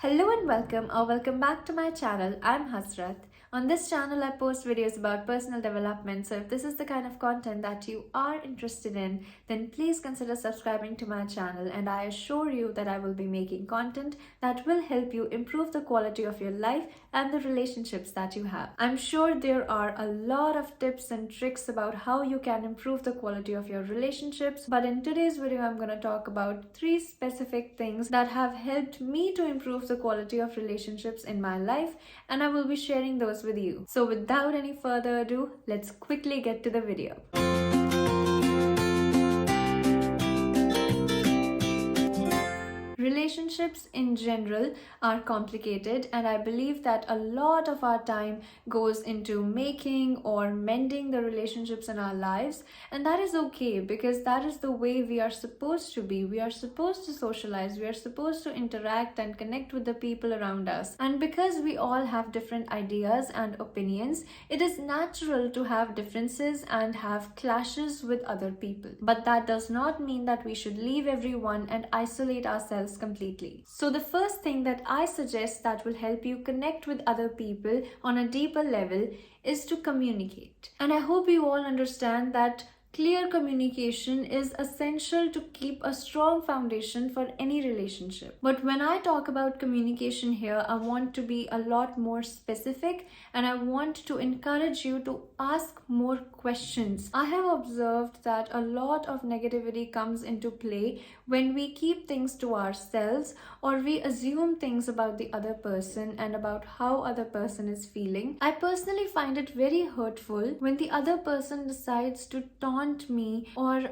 Hello and welcome or welcome back to my channel. I'm Hasrat. On this channel, I post videos about personal development. So if this is the kind of content that you are interested in, then please consider subscribing to my channel. And I assure you that I will be making content that will help you improve the quality of your life and the relationships that you have. I'm sure there are a lot of tips and tricks about how you can improve the quality of your relationships. But in today's video, I'm going to talk about 3 specific things that have helped me to improve the quality of relationships in my life, and I will be sharing those with you. So without any further ado, let's quickly get to the video. Relationships in general are complicated, and I believe that a lot of our time goes into making or mending the relationships in our lives, and that is okay because that is the way we are supposed to be. We are supposed to socialize, we are supposed to interact and connect with the people around us. And because we all have different ideas and opinions, it is natural to have differences and have clashes with other people. But that does not mean that we should leave everyone and isolate ourselves completely. So the first thing that I suggest that will help you connect with other people on a deeper level is to communicate. And I hope you all understand that clear communication is essential to keep a strong foundation for any relationship. But when I talk about communication here, I want to be a lot more specific, and I want to encourage you to ask more questions. I have observed that a lot of negativity comes into play when we keep things to ourselves or we assume things about the other person and about how other person is feeling. I personally find it very hurtful when the other person decides to taunt me or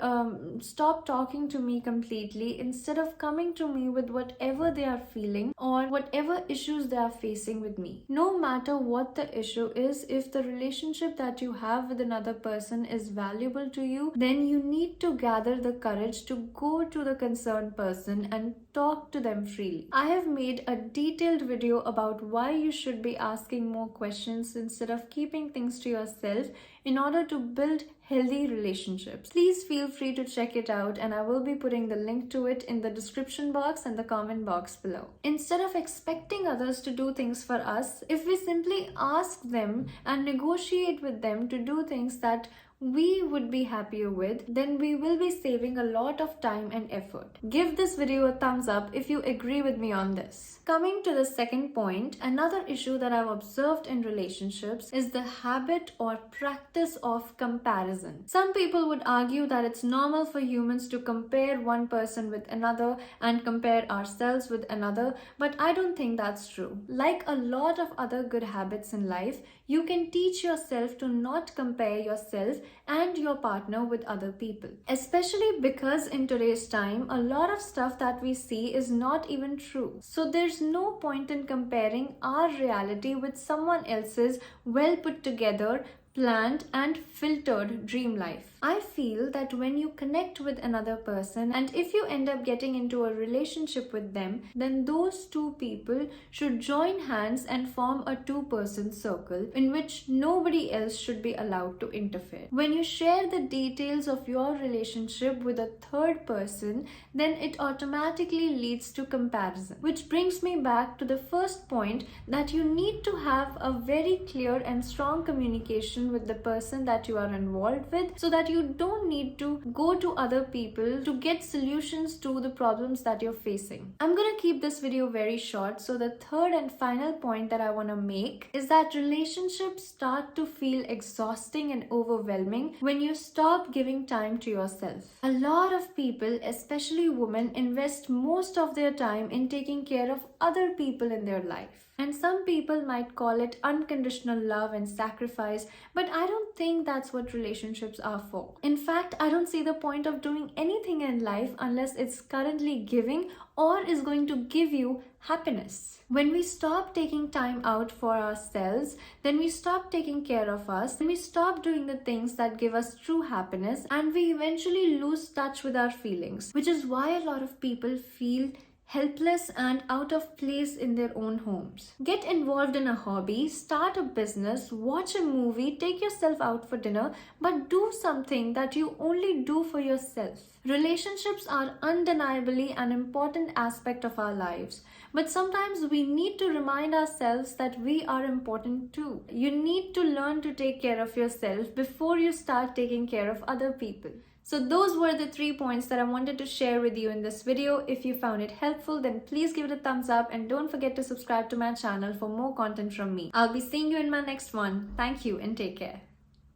stop talking to me completely instead of coming to me with whatever they are feeling or whatever issues they are facing with me. No matter what the issue is, if the relationship that you have with another person is valuable to you, then you need to gather the courage to go to the concerned person and talk to them freely. I have made a detailed video about why you should be asking more questions instead of keeping things to yourself in order to build healthy relationships. Please feel free to check it out, and I will be putting the link to it in the description box and the comment box below. Instead of expecting others to do things for us, if we simply ask them and negotiate with them to do things that we would be happier with, then we will be saving a lot of time and effort. Give this video a thumbs up if you agree with me on this. Coming to the second point, another issue that I've observed in relationships is the habit or practice of comparison. Some people would argue that it's normal for humans to compare one person with another and compare ourselves with another, but I don't think that's true. Like a lot of other good habits in life, you can teach yourself to not compare yourself and your partner with other people. Especially because in today's time, a lot of stuff that we see is not even true. So there's no point in comparing our reality with someone else's well put together, planned and filtered dream life. I feel that when you connect with another person and if you end up getting into a relationship with them, then those two people should join hands and form a two-person circle in which nobody else should be allowed to interfere. When you share the details of your relationship with a third person, then it automatically leads to comparison. Which brings me back to the first point, that you need to have a very clear and strong communication with the person that you are involved with, so that you don't need to go to other people to get solutions to the problems that you're facing. I'm gonna keep this video very short. So the third and final point that I want to make is that relationships start to feel exhausting and overwhelming when you stop giving time to yourself. A lot of people, especially women, invest most of their time in taking care of other people in their life. And some people might call it unconditional love and sacrifice, but I don't think that's what relationships are for. In fact, I don't see the point of doing anything in life unless it's currently giving or is going to give you happiness. When we stop taking time out for ourselves, then we stop taking care of us, and we stop doing the things that give us true happiness, and we eventually lose touch with our feelings, which is why a lot of people feel helpless and out of place in their own homes. Get involved in a hobby, start a business, watch a movie, take yourself out for dinner, but do something that you only do for yourself. Relationships are undeniably an important aspect of our lives, But sometimes we need to remind ourselves that we are important too. You need to learn to take care of yourself before you start taking care of other people. So those were the 3 points that I wanted to share with you in this video. If you found it helpful, then please give it a thumbs up and don't forget to subscribe to my channel for more content from me. I'll be seeing you in my next one. Thank you and take care.